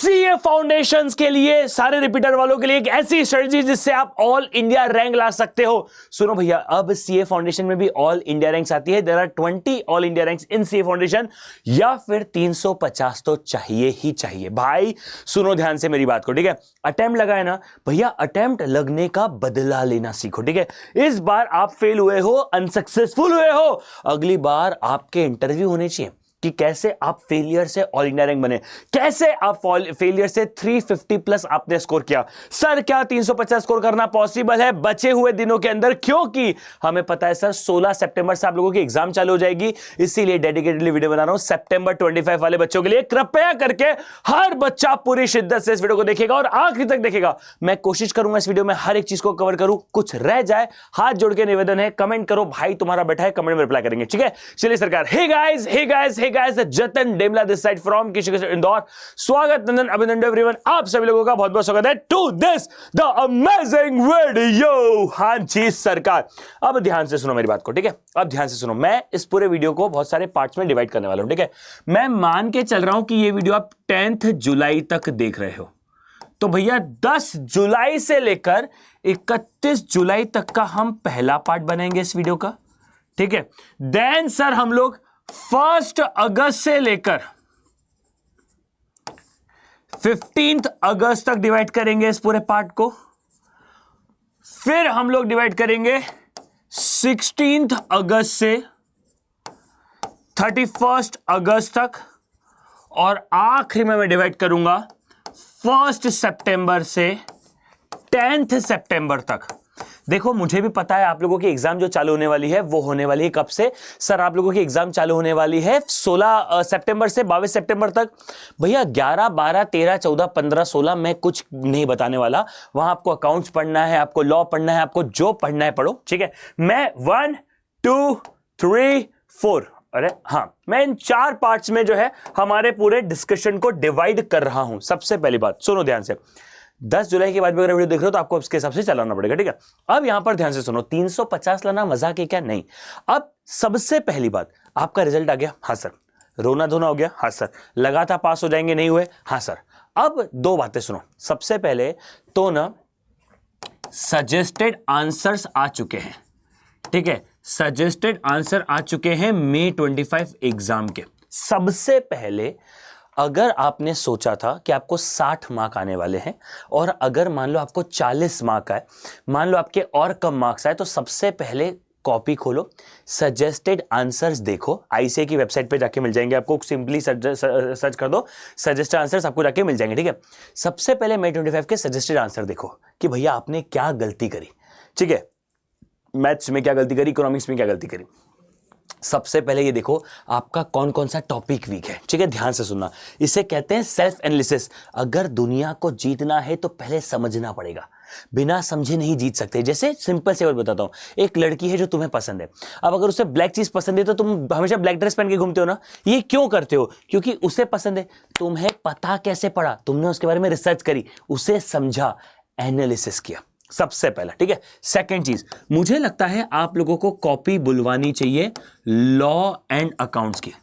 CA foundations के लिए, सारे रिपीटर वालों के लिए एक ऐसी स्ट्रेटजी जिससे आप ऑल इंडिया रैंक ला सकते हो। सुनो भैया, अब सीए फाउंडेशन में भी ऑल इंडिया रैंक्स आती है। There are 20 all India ranks in CA foundation, या फिर 350 तो चाहिए ही चाहिए। भाई सुनो ध्यान से मेरी बात को, ठीक है। अटेम्प्ट लगा है ना भैया, अटेम्प्ट लगने का बदला लेना सीखो, ठीक है। इस बार आप फेल हुए हो, अनसक्सेसफुल हुए हो, अगली बार आपके इंटरव्यू होने चाहिए कि कैसे आप फेलियर से ऑल इंडिया रैंक बने, कैसे आप फेलियर से 350 प्लस आपने स्कोर किया। सर क्या 350 स्कोर करना पॉसिबल है बचे हुए दिनों के अंदर? क्योंकि हमें पता है सर 16 सितंबर से आप लोगों की एग्जाम चालू हो जाएगी, इसीलिए डेडिकेटेडली वीडियो बना रहा हूं सितंबर 25 वाले बच्चों के लिए। कृपया करके हर बच्चा पूरी शिद्दत से इस वीडियो को देखेगा और आखिरी तक देखेगा। मैं कोशिश करूंगा इस वीडियो में हर एक चीज को कवर करूं, कुछ रह जाए हाथ जोड़ के निवेदन है, कमेंट करो, भाई तुम्हारा बैठा है, कमेंट में रिप्लाई करेंगे, ठीक है। चलिए सरकार, हे गाइस guys, जतन डेमला दिस साइड फ्रॉम किशोर इंदौर। स्वागत, नंदन, अभिनंदन एवरीवन, आप सभी लोगों का बहुत बहुत स्वागत है to this the amazing video. हाँ जी सरकार, अब ध्यान से सुनो मेरी बात को, ठीक है। अब ध्यान से सुनो, मैं इस पूरे वीडियो को बहुत सारे पार्ट्स में डिवाइड करने वाला हूं, ठीक है। मैं मान के चल रहा हूं कि ये वीडियो आप 10 जुलाई तक देख रहे हो, तो भैया 10 जुलाई से लेकर 31 जुलाई तक का हम पहला पार्ट बनाएंगे इस वीडियो का, ठीक है। देन सर हम लोग 1 अगस्त से लेकर 15 अगस्त तक डिवाइड करेंगे इस पूरे पार्ट को। फिर हम लोग डिवाइड करेंगे 16 अगस्त से 31 अगस्त तक, और आखिरी में मैं डिवाइड करूंगा 1 सितंबर से 10 सितंबर तक। देखो मुझे भी पता है आप लोगों की एग्जाम जो चालू होने वाली है वो होने वाली है कब से? सर आप लोगों की एग्जाम चालू होने वाली है 16 सितंबर से 22 सितंबर तक। भैया 11, 12, 13, 14, 15, 16 मैं कुछ नहीं बताने वाला। वहां आपको अकाउंट्स पढ़ना है, आपको लॉ पढ़ना है, आपको जो पढ़ना है पढ़ो, ठीक है। मैं 1, 2, 3, 4, अरे हाँ, मैं इन 4 पार्ट्स में जो है हमारे पूरे डिस्कशन को डिवाइड कर रहा हूं। सबसे पहली बात सुनो ध्यान से, 10 जुलाई के बाद भी अगर वीडियो देख रहे हो तो आपको उसके हिसाब से चलाना पड़ेगा, ठीक है। अब यहां पर ध्यान से सुनो, 350 लाना मजाक है क्या? नहीं। अब सबसे पहली बात, आपका रिजल्ट आ गया, हाँ सर। रोना धोना हो गया, हाँ सर। लगा था पास हो जाएंगे, नहीं हुए, हाँ सर। अब 2 बातें सुनो। सबसे पहले तो ना सजेस्टेड आंसर्स आ चुके हैं, ठीक है। सजेस्टेड आंसर आ चुके हैं May 25 एग्जाम के। सबसे पहले अगर आपने सोचा था कि आपको 60 मार्क आने वाले हैं, और अगर मान लो आपको 40 मार्क आए, मान लो आपके और कम मार्क्स आए, तो सबसे पहले कॉपी खोलो, सजेस्टेड आंसर्स देखो। आईसीए की वेबसाइट पे जाके मिल जाएंगे आपको, सिंपली सर्च कर दो सजेस्टेड आंसर्स, आपको जाके मिल जाएंगे, ठीक है। सबसे पहले May 25 के सजेस्टेड आंसर देखो कि भैया आपने क्या गलती करी, ठीक है। मैथ्स में क्या गलती करी, इकोनॉमिक्स में क्या गलती करी। सबसे पहले ये देखो आपका कौन कौन सा टॉपिक वीक है, ठीक है। ध्यान से सुनना, इसे कहते हैं सेल्फ एनालिसिस। अगर दुनिया को जीतना है तो पहले समझना पड़ेगा, बिना समझे नहीं जीत सकते। जैसे सिंपल से बात बताता हूं, एक लड़की है जो तुम्हें पसंद है, अब अगर उसे ब्लैक चीज पसंद है तो तुम हमेशा ब्लैक ड्रेस पहन के घूमते हो ना। ये क्यों करते हो? क्योंकि उसे पसंद है। तुम्हें पता कैसे पड़ा? तुमने उसके बारे में रिसर्च करी, उसे समझा, एनालिसिस किया, सबसे पहला, ठीक है। सेकंड चीज, मुझे लगता है आप लोगों को कॉपी बुलवानी चाहिए लॉ एंड अकाउंट्स की,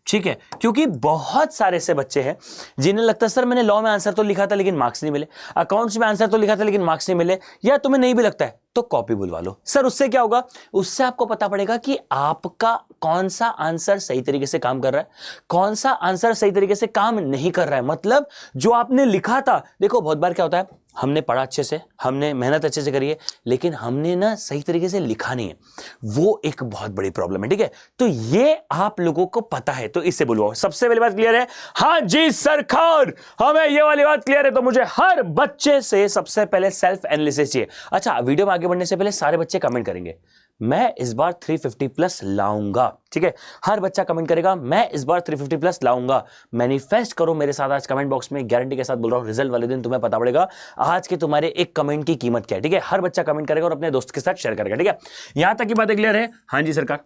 ठीक है। क्योंकि बहुत सारे ऐसे बच्चे हैं जिन्हें लगता है सर मैंने लॉ में आंसर तो लिखा था लेकिन मार्क्स नहीं मिले, अकाउंट्स में आंसर तो लिखा था लेकिन मार्क्स नहीं मिले, या तुम्हें नहीं भी लगता है तो कॉपी बुलवा लो। सर उससे क्या होगा? उससे आपको पता पड़ेगा कि आपका कौन सा आंसर सही तरीके से काम कर रहा है, कौन सा आंसर सही तरीके से काम नहीं कर रहा है। मतलब जो आपने लिखा था, देखो बहुत बार क्या होता है, हमने पढ़ा अच्छे से, हमने मेहनत अच्छे से करी है, लेकिन हमने ना सही तरीके से लिखा नहीं है, वो एक बहुत बड़ी प्रॉब्लम है, ठीक है। तो ये आप लोगों को पता है, तो इससे बुलवाओ। सबसे पहली बात क्लियर है? हाँ जी सरकार, हमें ये वाली बात क्लियर है। तो मुझे हर बच्चे से सबसे पहले सेल्फ एनालिसिस चाहिए। अच्छा, वीडियो में आगे बढ़ने से पहले सारे बच्चे कमेंट करेंगे मैं इस बार 350 प्लस लाऊंगा, ठीक है। हर बच्चा कमेंट करेगा मैं इस बार 350 प्लस लाऊंगा। मैनिफेस्ट करो मेरे साथ आज कमेंट बॉक्स में, गारंटी के साथ बोल रहा हूं, रिजल्ट वाले दिन तुम्हें पता पड़ेगा आज के तुम्हारे एक कमेंट की कीमत क्या है, ठीक है। हर बच्चा कमेंट करेगा और अपने दोस्त के साथ शेयर करेगा, ठीक है। यहां तक की बातें क्लियर है? हाँ जी सरकार।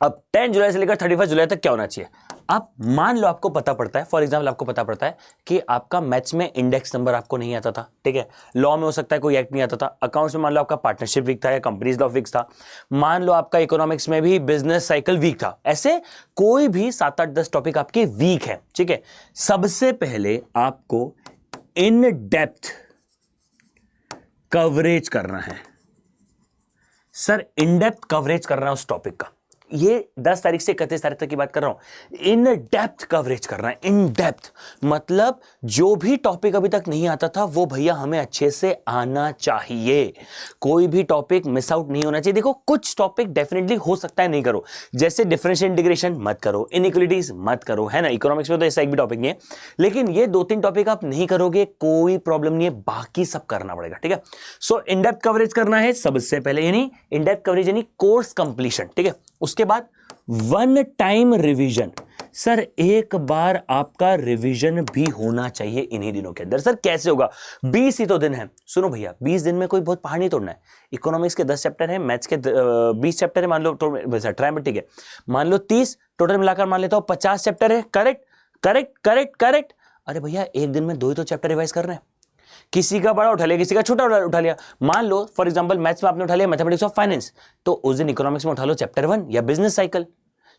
अब 10 जुलाई से लेकर 31 जुलाई तक क्या होना चाहिए? अब मान लो आपको पता पड़ता है, फॉर एग्जाम्पल आपको पता पड़ता है कि आपका मैथ्स में इंडेक्स नंबर आपको नहीं आता था, ठीक है, लॉ में हो सकता है कोई एक्ट नहीं आता था, अकाउंट्स में मान लो आपका पार्टनरशिप वीक था या कंपनीज लॉ वीक था, मान लो आपका इकोनॉमिक्स में भी बिजनेस साइकिल वीक था, ऐसे कोई भी 7 8 10 टॉपिक आपके वीक है, ठीक है। सबसे पहले आपको इन डेप्थ कवरेज करना है। सर इन डेप्थ कवरेज करना है उस टॉपिक का, ये 10 तारीख से 31 तारीख तक की बात कर रहा हूं। इन डेप्थ कवरेज करना है, इन डेप्थ मतलब जो भी टॉपिक अभी तक नहीं आता था वो भैया हमें अच्छे से आना चाहिए, कोई भी टॉपिक मिस आउट नहीं होना चाहिए। देखो कुछ टॉपिक डेफिनेटली हो सकता है नहीं करो, जैसे डिफरेंशियल इंटीग्रेशन मत करो, इनइक्वालिटीज मत करो, है ना, इकोनॉमिक्स में तो ऐसा एक भी टॉपिक नहीं है, लेकिन ये 2 3 टॉपिक आप नहीं करोगे कोई प्रॉब्लम नहीं है, बाकी सब करना पड़ेगा, ठीक है। सो इन डेप्थ कवरेज करना है सबसे पहले, यानी इन डेप्थ कवरेज यानी कोर्स कंप्लीशन, ठीक है। उसके बाद 1 टाइम रिवीजन। सर एक बार आपका रिवीजन भी होना चाहिए इन्हीं दिनों के अंदर। सर कैसे होगा? 20 ही तो दिन है। सुनो भैया, 20 दिन में कोई बहुत पहाड़ नहीं तोड़ना है। इकोनॉमिक्स के 10 चैप्टर है, मैथ्स के 20 चैप्टर है, मान लो तो ठीक है, मान लो 30, टोटल मिलाकर मान लेता हूं 50 चैप्टर है। Correct correct correct correct. अरे भैया एक दिन में 2 ही तो चैप्टर रिवाइज करना है, किसी का बड़ा उठा लिया, किसी का छोटा उठा लिया। मान लो फॉर एग्जांपल मैथ्स में आपने उठा लिया मैथमेटिक्स ऑफ फाइनेंस, तो उस दिन इकोनॉमिक्स में उठा लो चैप्टर 1 या बिजनेस साइकिल,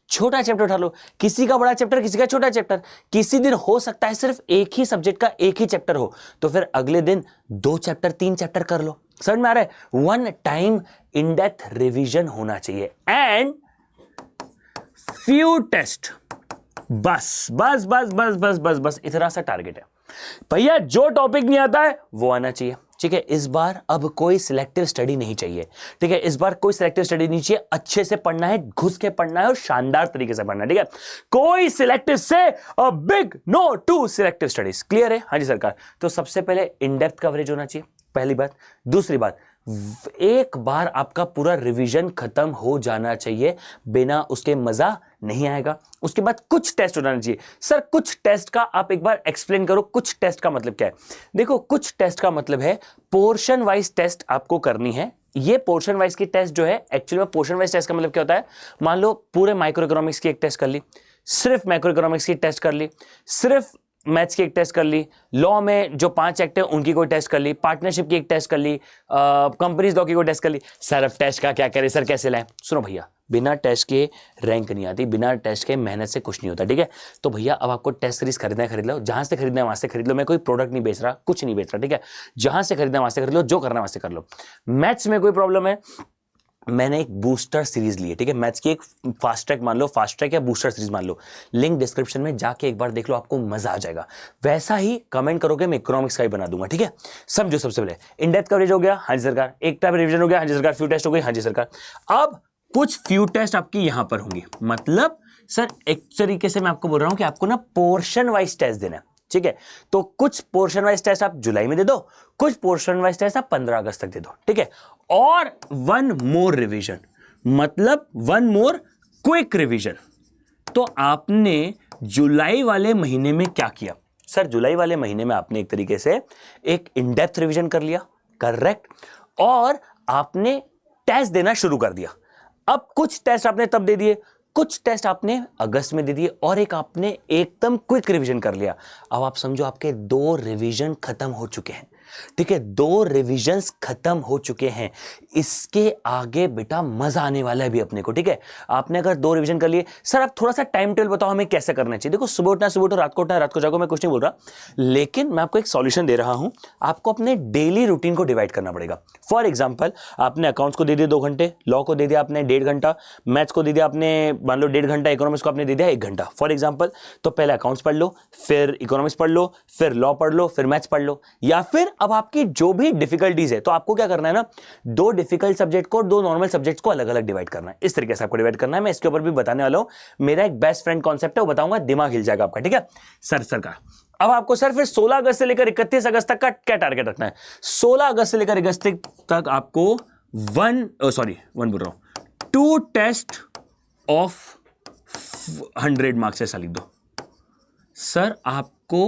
छोटा चैप्टर उठा लो, किसी का बड़ा चैप्टर किसी का छोटा चैप्टर। किसी दिन हो सकता है सिर्फ एक ही सब्जेक्ट का एक ही चैप्टर हो, तो फिर अगले दिन 2 चैप्टर 3 चैप्टर कर लो। समझ में आ रहा है? 1 टाइम इन डेप्थ रिवीजन होना चाहिए एंड फ्यू टेस्ट। बस बस बस बस बस बस बस इतना सा टारगेट है भैया, जो टॉपिक नहीं आता है वो आना चाहिए, ठीक है। इस बार अब कोई सिलेक्टिव स्टडी नहीं चाहिए, ठीक है, इस बार कोई सिलेक्टिव स्टडी नहीं चाहिए, अच्छे से पढ़ना है, घुस के पढ़ना है और शानदार तरीके से पढ़ना है, ठीक है। कोई सिलेक्टिव से a big no to selective studies. Clear है? हाँ जी सरकार। तो सबसे पहले इन डेप्थ कवरेज होना चाहिए, पहली बात। दूसरी बात, एक बार आपका पूरा रिवीजन खत्म हो जाना चाहिए, बिना उसके मजा नहीं आएगा। उसके बाद कुछ टेस्ट हो जाना चाहिए। सर कुछ टेस्ट का आप एक बार एक्सप्लेन करो, कुछ टेस्ट का मतलब क्या है? देखो कुछ टेस्ट का मतलब है पोर्शन वाइज टेस्ट आपको करनी है। ये पोर्शन वाइज की टेस्ट जो है, एक्चुअली में पोर्शन वाइज टेस्ट का मतलब क्या होता है? मान लो पूरे माइक्रो इकोनॉमिक्स की एक टेस्ट कर ली, सिर्फ माइक्रो इकोनॉमिक्स की टेस्ट कर ली, सिर्फ मैथ्स की एक टेस्ट कर ली, लॉ में जो 5 एक्ट है उनकी कोई टेस्ट कर ली, पार्टनरशिप की एक टेस्ट कर ली, कंपनीज लॉ की कोई टेस्ट कर ली। सर अब टेस्ट का क्या करें सर, कैसे लाएं? सुनो भैया, बिना टेस्ट के रैंक नहीं आती, बिना टेस्ट के मेहनत से कुछ नहीं होता, ठीक है। तो भैया अब आपको टेस्ट सीरीज खरीदना है खरीद लो, जहां से खरीदना है वहां से खरीद लो। मैं कोई प्रोडक्ट नहीं बेच रहा, कुछ नहीं बेच रहा, ठीक है। जहां से खरीदना है वहां से खरीद लो, जो करना है वहां से कर लो। मैथ्स में कोई प्रॉब्लम है, मैंने एक बूस्टर सीरीज ली है, ठीक है, मैथ्स की एक फास्ट ट्रैक मान लो, फास्ट ट्रैक या बूस्टर सीरीज मान लो, लिंक डिस्क्रिप्शन में जाके एक बार देख लो, आपको मजा आ जाएगा। वैसा ही कमेंट करोगे मैं इकोनॉमिक्स का ही बना दूंगा, ठीक है। समझो सबसे पहले इन डेप्थ कवरेज हो गया, हाँ जी सरकार। एक टाइप रिवीजन हो गया, हाँ जी सरकार। फ्यू टेस्ट हो गई, हाँ जी सरकार। अब कुछ फ्यू टेस्ट आपकी यहां पर होंगी, मतलब सर एक तरीके से मैं आपको बोल रहा हूं कि आपको ना पोर्शन वाइज टेस्ट देना है, ठीक है। तो कुछ पोर्शन वाइज टेस्ट आप जुलाई में दे दो, कुछ पोर्शन वाइज टेस्ट आप 15 अगस्त तक दे दो, ठीक है। और 1 मोर रिवीजन, मतलब 1 मोर क्विक रिवीजन। तो आपने जुलाई वाले महीने में क्या किया? सर जुलाई वाले महीने में आपने एक तरीके से एक इन डेप्थ रिवीजन कर लिया, करेक्ट, और आपने टेस्ट देना शुरू कर दिया। अब कुछ टेस्ट आपने तब दे दिए, कुछ टेस्ट आपने अगस्त में दे दिए, और एक आपने एकदम क्विक रिवीजन कर लिया। अब आप समझो आपके 2 रिवीजन खत्म हो चुके हैं, ठीक है, 2 रिवीजन्स खत्म हो चुके हैं। इसके आगे बेटा मजा आने वाला है भी अपने को, ठीक है। आपने अगर 2 रिवीजन कर लिए, सर आप थोड़ा सा टाइम टेबल बताओ हमें कैसे करना चाहिए। देखो सुबह उठना सुबह उठो, रात को उठना रात को जागो, मैं कुछ नहीं बोल रहा, लेकिन मैं आपको एक सॉल्यूशन दे रहा हूं। आपको अपने डेली रूटीन को डिवाइड करना पड़ेगा। फॉर एग्जाम्पल आपने अकाउंट्स को दे दिया 2 घंटे, लॉ को दे दिया आपने 1.5 घंटा, मैथ्स को दे दिया आपने मान लो 1.5 घंटा, इकोनॉमिक्स को आपने दे दिया 1 घंटा फॉर एग्जाम्पल। तो पहले अकाउंट्स पढ़ लो, फिर इकोनॉमिक्स पढ़ लो, फिर लॉ पढ़ लो, फिर मैथ्स पढ़ लो। या फिर अब आपकी जो भी डिफिकल्टीज है, तो आपको क्या करना है ना, 2 डिफिकल्ट सब्जेक्ट को और 2 नॉर्मल सब्जेक्ट्स को अलग अलग डिवाइड करना है। इस तरीके से आपको डिवाइड करना है। मैं इसके ऊपर भी बताने वाला हूं, मेरा एक बेस्ट फ्रेंड कॉन्सेप्ट है, वो बताऊंगा, दिमाग हिल जाएगा आपका, ठीक है। सरकार अब आपको सर फिर 16 अगस्त से लेकर 31 अगस्त तक का क्या टारगेट रखना है? 16 अगस्त से लेकर 31 तक आपको 1 बोल रहा हूं, 2 टेस्ट ऑफ 100 मार्क्स ऐसा लिख दो। सर आपको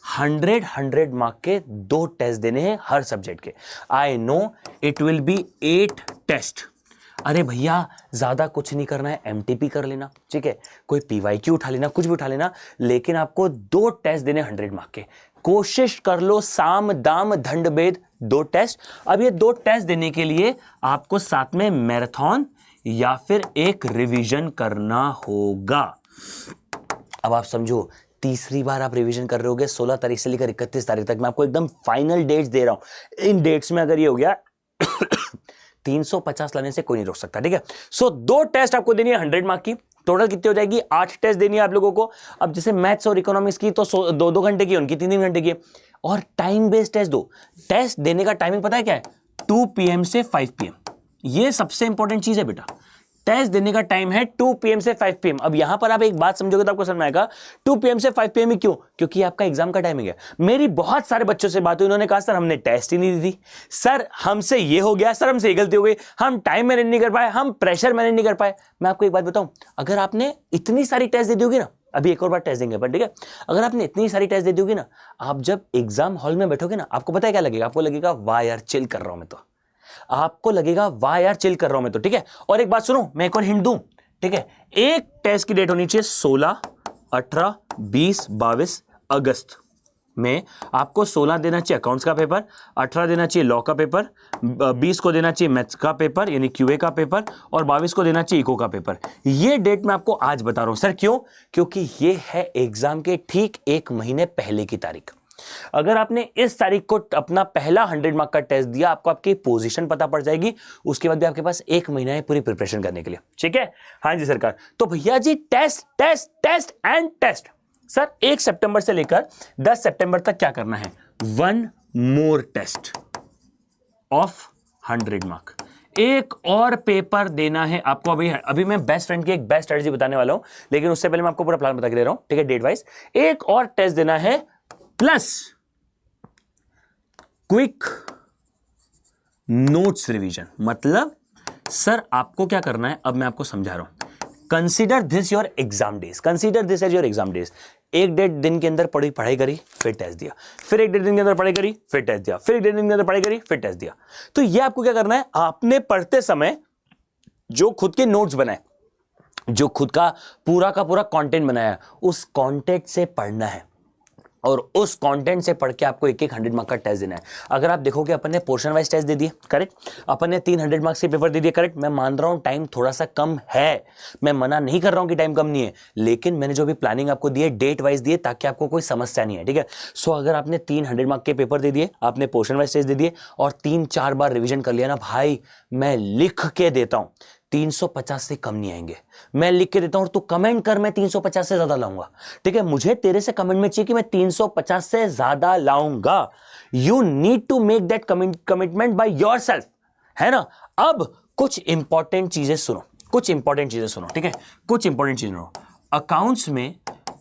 100 मार्क के 2 टेस्ट देने हैं हर सब्जेक्ट के। I know it will be 8 test. अरे भैया ज्यादा कुछ नहीं करना है, एमटीपी कर लेना, ठीक है, कोई पीवाईक्यू उठा लेना, कुछ भी उठा लेना, लेकिन आपको 2 टेस्ट देने 100 मार्क के। कोशिश कर लो, साम दाम दंड भेद 2 टेस्ट। अब ये 2 टेस्ट देने के लिए आपको साथ में मैराथन या फिर एक रिवीजन करना होगा। अब आप समझो, तीसरी बार आप रिवीजन कर रहे होगे 16 तारीख से लेकर 31 तारीख तक। मैं आपको एकदम फाइनल डेट्स दे रहा हूं। इन डेट्स में अगर ये हो गया 350 लाने से कोई नहीं रोक सकता, ठीक है। सो 2 टेस्ट आपको देनी है 100 मार्क की। टोटल कितनी हो जाएगी? 8 टेस्ट देनी है आप लोगों को। अब जैसे मैथ्स और इकोनॉमिक्स की तो 2-2 घंटे की, उनकी 3-3 घंटे की। और टाइम बेस्ड टेस्ट दो। टेस्ट देने का टाइमिंग पता है क्या है? 2 PM से 5 PM। ये सबसे इंपॉर्टेंट चीज है बेटा। टेस्ट देने का टाइम है 2 PM से 5 PM। अब यहां पर आप एक बात समझोगे तो आपको समझ में आएगा 2 PM से 5 PM ही क्यों? क्योंकि आपका एग्जाम का टाइमिंग है। मेरी बहुत सारे बच्चों से बात हुई, उन्होंने कहा सर हमने टेस्ट ही नहीं दी थी, सर हमसे ये हो गया, सर हमसे ये गलती हो गई, हम टाइम मैनेज नहीं कर पाए, हम प्रेशर मैनेज नहीं कर पाए। मैं आपको एक बात बताऊं, अगर आपने इतनी सारी टेस्ट दे दी होगी ना, अभी एक और बार टेस्ट देंगे पर, ठीक है, अगर आपने इतनी सारी टेस्ट दे दी होगी ना, आप जब एग्जाम हॉल में बैठोगे ना, आपको पता है क्या लगेगा? आपको लगेगा वाह यार चिल कर रहा हूं मैं तो। आपको लगेगा वाह यार चिल कर रहा हूं मैं तो, ठीक है। और एक बात सुनो, मैं एक और हिंट दूं, ठीक है। एक टेस्ट की डेट होनी चाहिए 16, 18, 20, 22 अगस्त में। आपको 16 देना चाहिए अकाउंट्स का पेपर, 18 देना चाहिए लॉ का पेपर, 20 को देना चाहिए मैथ्स का पेपर यानी क्यूए का पेपर, और 22 को देना चाहिए इको का पेपर। ये डेट मैं आपको आज बता रहा हूं सर, क्यों? क्योंकि ये है एग्जाम के ठीक 1 महीने पहले की तारीख। अगर आपने इस तारीख को अपना पहला 100 मार्क का टेस्ट दिया, आपको आपकी पोजीशन पता पड़ जाएगी। उसके बाद भी आपके पास 1 महीना है पूरी प्रिपरेशन करने के लिए, ठीक है। हाँ जी सरकार। तो भैया जी test test test and test. Sir 1 सितंबर से लेकर 10 सितंबर तक क्या करना है? 1 मोर टेस्ट ऑफ 100 मार्क। एक और पेपर देना है आपको। अभी मैं बेस्ट फ्रेंड की एक बेस्ट स्ट्रेटजी बताने वाला हूं, लेकिन उससे पहले मैं आपको पूरा प्लान बता के दे रहा हूं, ठीक है, डेट वाइज। एक और टेस्ट देना है प्लस क्विक नोट्स रिवीजन। मतलब सर आपको क्या करना है, अब मैं आपको समझा रहा हूं। Consider this your exam days, consider this as your exam days. 1-1.5 दिन के अंदर पढ़ाई करी, फिर टेस्ट दिया, फिर 1-1.5 दिन के अंदर पढ़ाई करी, फिर टेस्ट दिया, फिर 1-1.5 दिन के अंदर पढ़ाई करी, फिर टेस्ट दिया। तो ये आपको क्या करना है, आपने पढ़ते समय जो खुद के नोट्स बनाए, जो खुद का पूरा कंटेंट बनाया, उस कंटेंट से पढ़ना है और उस कंटेंट से पढ़ के आपको एक 100 मार्क का टेस्ट देना है। अगर आप देखोगे अपन ने पोर्शन वाइज टेस्ट दे दिए, करेक्ट, अपन ने 300 मार्क्स के पेपर दे दिए, करेक्ट। मैं मान रहा हूं टाइम थोड़ा सा कम है, मैं मना नहीं कर रहा हूं कि टाइम कम नहीं है, लेकिन मैंने जो भी प्लानिंग आपको दी है डेट वाइज दी है ताकि आपको कोई समस्या नहीं है, ठीक है। सो अगर आपने 300 मार्क के पेपर दे दिए, आपने पोर्शन वाइज टेस्ट दे दिए और 3-4 बार रिविजन कर लिया ना भाई, मैं लिख के देता हूं 350 से कम नहीं आएंगे। मैं लिख के देता हूं और तू कमेंट कर, मैं 350 से ज्यादा लाऊंगा, ठीक है। मुझे तेरे से कमेंट में चाहिए कि मैं 350 से ज्यादा लाऊंगा। You need to make that commitment by yourself, है ना। अब कुछ इंपॉर्टेंट चीजें सुनो, ठीक है, कुछ इंपॉर्टेंट चीजें सुनो। अकाउंट्स में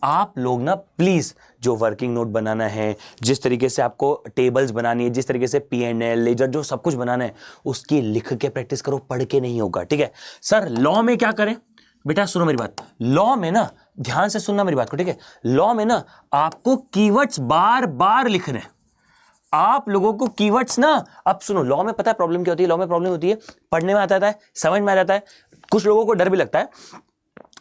आप लोग ना प्लीज जो वर्किंग नोट बनाना है, जिस तरीके से आपको टेबल्स बनानी है, जिस तरीके से P&L लेजर जो सब कुछ बनाना है, उसकी लिख के प्रैक्टिस करो, पढ़ के नहीं होगा, ठीक है। सर लॉ में क्या करें? बेटा सुनो मेरी बात, लॉ में ना ध्यान से सुनना मेरी बात को, ठीक है। लॉ में ना आपको कीवर्ड्स बार बार लिखने हैं। आप लोगों को कीवर्ड्स ना, अब सुनो, लॉ में पता है प्रॉब्लम क्या होती है? लॉ में प्रॉब्लम होती है पढ़ने में आता है, समझ में आ जाता है, कुछ लोगों को डर भी लगता है,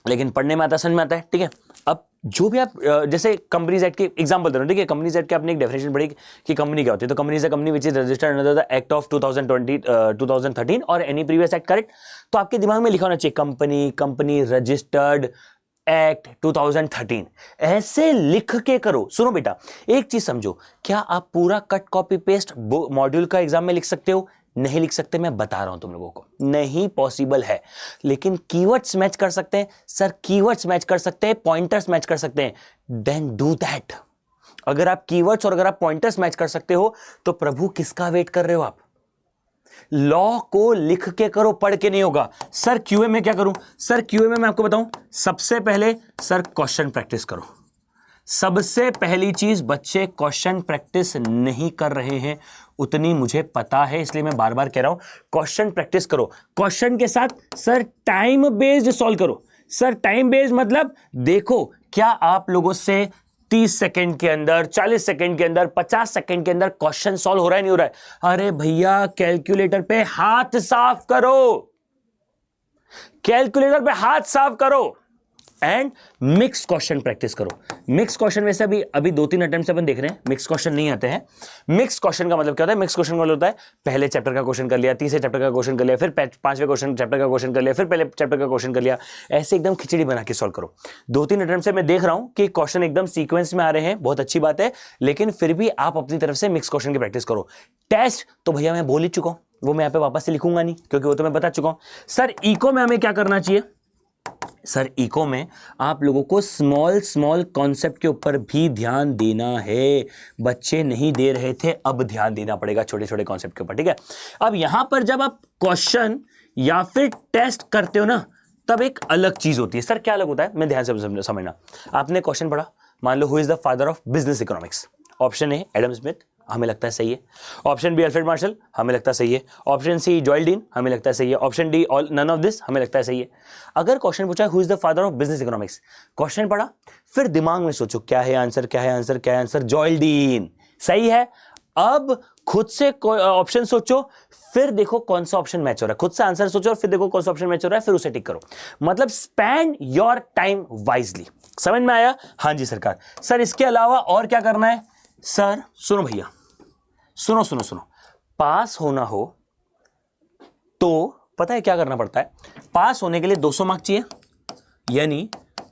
लेकिन पढ़ने में आता है, समझ में आता है, ठीक है। अब जो भी आप जैसे कंपनीज एक्ट की एग्जांपल दे रहा हूं, ठीक है। कंपनीज एक्ट के आपने एक डेफिनेशन पढ़ी कि कंपनी क्या होती है, तो company is a company which is registered under the act of 2013 और एनी प्रीवियस एक्ट, करेक्ट। तो आपके दिमाग में लिखा होना चाहिए कंपनी रजिस्टर्ड एक्ट 2013, ऐसे लिख के करो। सुनो बेटा, एक चीज समझो, क्या आप पूरा कट कॉपी पेस्ट मॉड्यूल का एग्जाम में लिख सकते हो? नहीं लिख सकते, मैं बता रहा हूं तुम लोगों को, नहीं पॉसिबल है। लेकिन कीवर्ड्स मैच कर सकते हैं सर, कीवर्ड्स मैच कर सकते हैं, पॉइंटर्स मैच कर सकते हैं, देन डू दैट। अगर आप कीवर्ड्स और अगर आप पॉइंटर्स मैच कर सकते हो तो प्रभु किसका वेट कर रहे हो आप? लॉ को लिख के करो, पढ़ के नहीं होगा। सर क्यूए में क्या करूं? सर क्यूए में मैं आपको बताऊं, सबसे पहले सर क्वेश्चन प्रैक्टिस करो। सबसे पहली चीज, बच्चे क्वेश्चन प्रैक्टिस नहीं कर रहे हैं, उतनी मुझे पता है, इसलिए मैं बार बार कह रहा हूं क्वेश्चन प्रैक्टिस करो। क्वेश्चन के साथ सर टाइम बेस्ड सॉल्व करो। सर टाइम बेस्ड मतलब देखो, क्या आप लोगों से 30 सेकंड के अंदर, 40 सेकंड के अंदर, 50 सेकंड के अंदर क्वेश्चन सॉल्व हो रहा है, नहीं हो रहा है? अरे भैया कैलकुलेटर पे हाथ साफ करो, कैलकुलेटर पे हाथ साफ करो एंड मिक्स क्वेश्चन प्रैक्टिस करो। मिक्स क्वेश्चन वैसे अभी 2-3 अटेम्प्ट से अपन देख रहे हैं, मिक्स क्वेश्चन नहीं आते हैं। मिक्स क्वेश्चन का मतलब क्या होता है? मिक्स क्वेश्चन का मतलब होता है पहले चैप्टर का क्वेश्चन कर लिया, तीसरे चैप्टर का क्वेश्चन कर लिया, फिर पांचवें क्वेश्चन चैप्टर का क्वेश्चन कर लिया, फिर पहले चैप्टर का क्वेश्चन कर लिया। ऐसे एकदम खिचड़ी बना के सॉल्व करो। 2-3 अटेम्प्ट से मैं देख रहा हूं कि क्वेश्चन एकदम सीक्वेंस में आ रहे हैं, बहुत अच्छी बात है, लेकिन फिर भी आप अपनी तरफ से मिक्स क्वेश्चन की प्रैक्टिस करो। टेस्ट तो भैया मैं बोल ही चुका हूं, वो मैं यहाँ पे वापस से लिखूंगा नहीं, क्योंकि वो तो मैं बता चुका हूं। सर इको में हमें क्या करना चाहिए? सर इको में आप लोगों को स्मॉल कॉन्सेप्ट के ऊपर भी ध्यान देना है। बच्चे नहीं दे रहे थे, अब ध्यान देना पड़ेगा छोटे छोटे कॉन्सेप्ट के ऊपर, ठीक है। अब यहां पर जब आप क्वेश्चन या फिर टेस्ट करते हो ना, तब एक अलग चीज होती है। सर क्या अलग होता है? मैं ध्यान से समझना। आपने क्वेश्चन पढ़ा, मान लो who is the father of business economics? Option A Adam Smith, हमें लगता है सही है। ऑप्शन बी अल्फ्रेड मार्शल, हमें लगता है सही है। ऑप्शन सी जॉयल डीन, हमें लगता है सही है। Option D all none of this, हमें लगता है सही है। अगर क्वेश्चन पूछा है who is the father of business economics, question पढ़ा, फिर दिमाग में सोचो क्या है आंसर, क्या है आंसर, क्या है आंसर? जॉयल डीन सही है। अब खुद से ऑप्शन सोचो, फिर देखो कौन सा ऑप्शन मैच हो रहा है। खुद से आंसर सोचो और फिर देखो कौन सा ऑप्शन मैच हो रहा है, फिर उसे टिक करो। मतलब स्पेंड योर टाइम वाइजली। समझ में आया? हाँ जी सरकार। सर इसके अलावा और क्या करना है? सर सुनो भैया, सुनो सुनो सुनो, पास होना हो तो पता है क्या करना पड़ता है? पास होने के लिए 200 मार्क्स चाहिए, यानी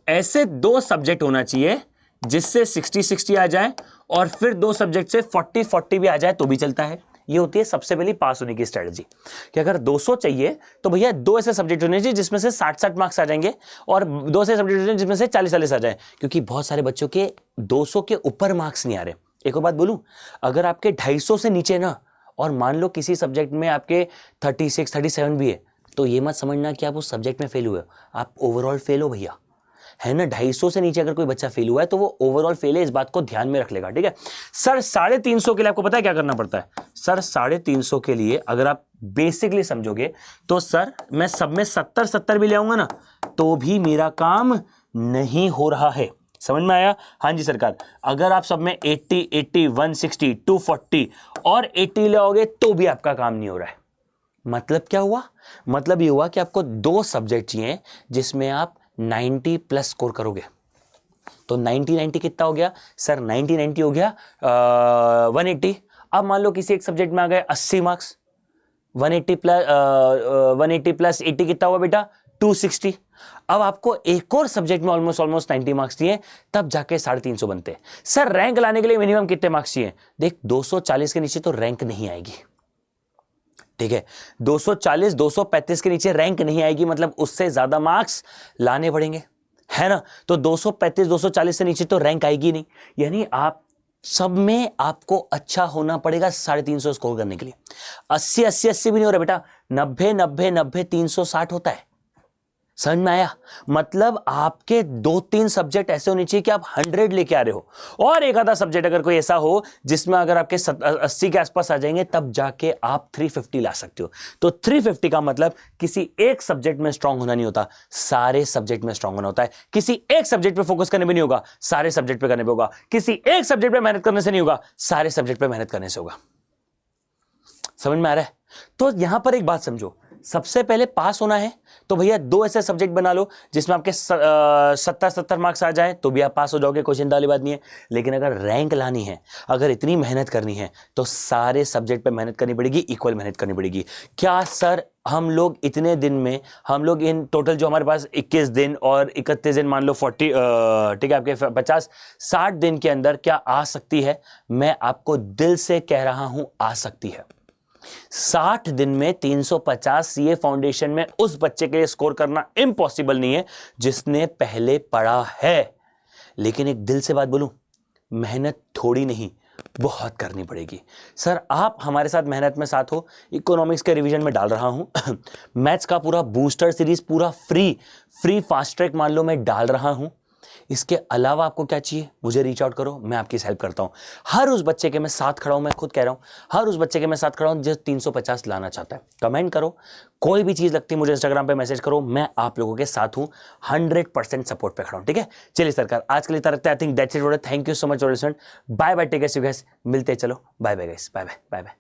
ऐसे 2 सब्जेक्ट होना चाहिए जिससे 60-60 आ जाए, और फिर 2 सब्जेक्ट से 40-40 भी आ जाए तो भी चलता है। ये होती है सबसे पहली पास होने की स्ट्रेटजी, कि अगर 200 चाहिए तो भैया 2 ऐसे सब्जेक्ट होने चाहिए जिसमें से 60-60 मार्क्स आ जाएंगे, और 2 ऐसे सब्जेक्ट होने जिसमें से 40-40 आ जाए, क्योंकि बहुत सारे बच्चों के 200 के ऊपर मार्क्स नहीं आ रहे। एक और बात बोलूं, अगर आपके 250 से नीचे ना, और मान लो किसी सब्जेक्ट में आपके 36-37 भी है, तो ये मत समझना कि आप उस सब्जेक्ट में फेल हुए हो, आप ओवरऑल फेल हो भैया, है ना। 250 से नीचे अगर कोई बच्चा फेल हुआ है तो वो ओवरऑल फेल है, इस बात को ध्यान में रख लेगा, ठीक है। सर 350 के लिए आपको पता है क्या करना पड़ता है? सर 350 के लिए अगर आप बेसिकली समझोगे तो सर मैं सब में 70-70 भी ले आऊंगा ना, तो भी मेरा काम नहीं हो रहा है। समझ में आया? हाँ जी सरकार। अगर आप सब में 80, 160, 240 और 80 ले आओगे तो भी आपका काम नहीं हो रहा है। मतलब क्या हुआ? मतलब ये हुआ कि आपको 2 सब्जेक्ट चाहिए जिसमें आप 90+ स्कोर करोगे। तो 90 कितना हो गया? सर 90 हो गया 180। अब मान लो किसी एक सब्जेक्ट में आ गए 80 मार्क्स, 180 प्लस 80 कितना हुआ बेटा? 260। अब आपको एक और सब्जेक्ट में ऑलमोस्ट 90 मार्क्स चाहिए, तब जाके 350 बनते हैं। सर रैंक लाने के लिए मिनिमम कितने मार्क्स चाहिए? देख 240 के नीचे तो रैंक नहीं आएगी, ठीक है। 240, 235 के नीचे रैंक नहीं आएगी, मतलब उससे ज्यादा मार्क्स लाने पड़ेंगे, है ना। तो 235, 240 से नीचे तो रैंक आएगी नहीं, यानी आप सब में आपको अच्छा होना पड़ेगा 350 स्कोर करने के लिए। 80 भी नहीं हो रहा बेटा, 90 360 होता है। समझ में आया? मतलब आपके 2-3 सब्जेक्ट ऐसे होने चाहिए कि आप 100 लेके आ रहे हो, और एक आधा सब्जेक्ट अगर कोई ऐसा हो जिसमें अगर आपके 80 के आसपास आ जाएंगे, तब जाके आप 350 ला सकते हो। तो 350 का मतलब किसी एक सब्जेक्ट में स्ट्रांग होना नहीं होता, सारे सब्जेक्ट में स्ट्रांग होना होता है। किसी एक सब्जेक्ट पे फोकस करने में नहीं होगा, सारे सब्जेक्ट पे करने पे होगा। किसी एक सब्जेक्ट पे मेहनत करने से नहीं होगा, सारे सब्जेक्ट पे मेहनत करने से होगा। समझ में आ रहा है? तो यहां पर एक बात समझो, सबसे पहले पास होना है तो भैया 2 ऐसे सब्जेक्ट बना लो जिसमें आपके 70 मार्क्स आ जाए तो भी आप पास हो जाओगे, कोई चिंता वाली बात नहीं है। लेकिन अगर रैंक लानी है, अगर इतनी मेहनत करनी है, तो सारे सब्जेक्ट पे मेहनत करनी पड़ेगी, इक्वल मेहनत करनी पड़ेगी। क्या सर हम लोग इतने दिन में, हम लोग इन टोटल जो हमारे पास 21 दिन और 31 दिन, मान लो 40, ठीक है, आपके 50-60 दिन के अंदर क्या आ सकती है? मैं आपको दिल से कह रहा हूं, आ सकती है। 60 दिन में 350 सीए फाउंडेशन में उस बच्चे के लिए स्कोर करना इम्पॉसिबल नहीं है जिसने पहले पढ़ा है। लेकिन एक दिल से बात बोलूं, मेहनत थोड़ी नहीं, बहुत करनी पड़ेगी। सर आप हमारे साथ मेहनत में साथ हो, इकोनॉमिक्स के रिवीजन में डाल रहा हूं मैथ्स का पूरा बूस्टर सीरीज पूरा फ्री फास्ट ट्रैक मान लो मैं डाल रहा हूं। इसके अलावा आपको क्या चाहिए? मुझे रीच आउट करो, मैं आपकी हेल्प करता हूं। हर उस बच्चे के मैं साथ खड़ा हूं, मैं खुद कह रहा हूं, हर उस बच्चे के मैं साथ खड़ा हूं जो 350 लाना चाहता है। कमेंट करो, कोई भी चीज लगती है मुझे इंस्टाग्राम पे मैसेज करो, मैं आप लोगों के साथ हूं, 100% सपोर्ट पे खड़ा हूं, ठीक है। चलिए सरकार, आज के लिए तरह, I think that's it. Thank you so much for listening. Bye bye, take care guys, मिलते हैं, चलो bye bye guys, bye bye bye bye.